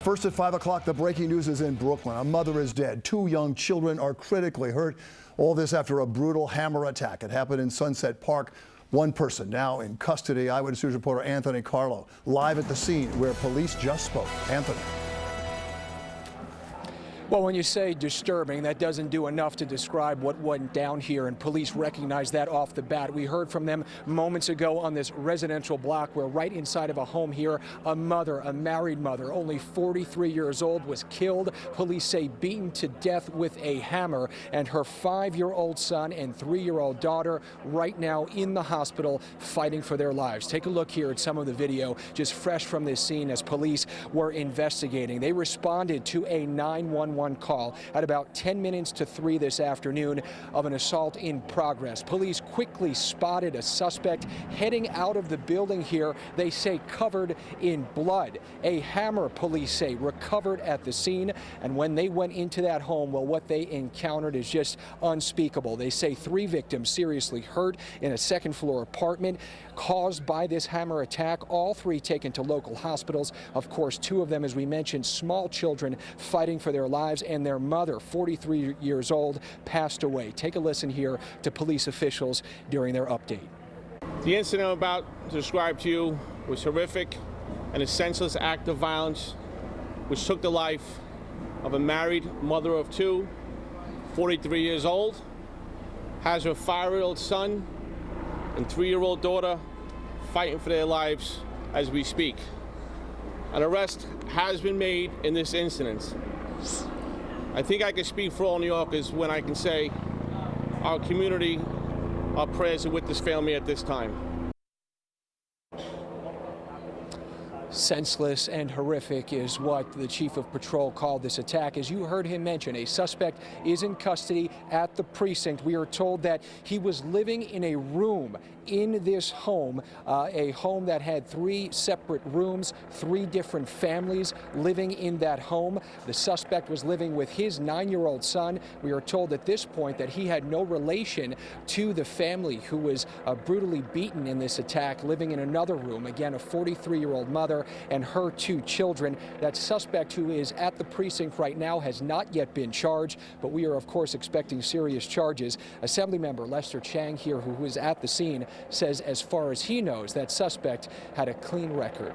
First at 5 o'clock, the breaking news is in Brooklyn. A mother is dead. 2 young children are critically hurt. All this after a brutal hammer attack. It happened in Sunset Park. One person now in custody. Eyewitness News reporter Anthony Carlo live at the scene where police just spoke. Anthony. Well, when you say disturbing, that doesn't do enough to describe what went down here, and police recognize that off the bat. We heard from them moments ago on this residential block where right inside of a home here, a mother, a married mother, only 43 years old, was killed. Police say beaten to death with a hammer, and her 5-year-old son and 3-year-old daughter right now in the hospital fighting for their lives. Take a look here at some of the video just fresh from this scene as police were investigating. They responded to a 911 call at about 10 minutes to 3 this afternoon of an assault in progress. Police quickly spotted a suspect heading out of the building here, they say covered in blood. A hammer, police say, recovered at the scene, and when they went into that home, well, what they encountered is just unspeakable. They say 3 victims seriously hurt in a second-floor apartment caused by this hammer attack. All 3 taken to local hospitals. Of course, 2 of them, as we mentioned, small children fighting for their lives, and their mother, 43 years old, passed away. Take a listen here to police officials during their update. The incident I'm about to describe to you was horrific and a senseless act of violence which took the life of a married mother of 2, 43 years old, has her 5-year-old son and 3-year-old daughter fighting for their lives as we speak. An arrest has been made in this incident. I think I can speak for all New Yorkers when I can say our community, our prayers are with this family at this time. Senseless and horrific is what the chief of patrol called this attack. As you heard him mention, a suspect is in custody at the precinct. We are told that he was living in a room in this home, a home that had 3 separate rooms, 3 different families living in that home. The suspect was living with his 9-year-old son. We are told at this point that he had no relation to the family who was brutally beaten in this attack, living in another room. Again, a 43-year-old mother and her 2 children. That suspect, who is at the precinct right now, has not yet been charged, but we are, of course, expecting serious charges. Assemblymember Lester Chang here, who was at the scene, says as far as he knows, that suspect had a clean record.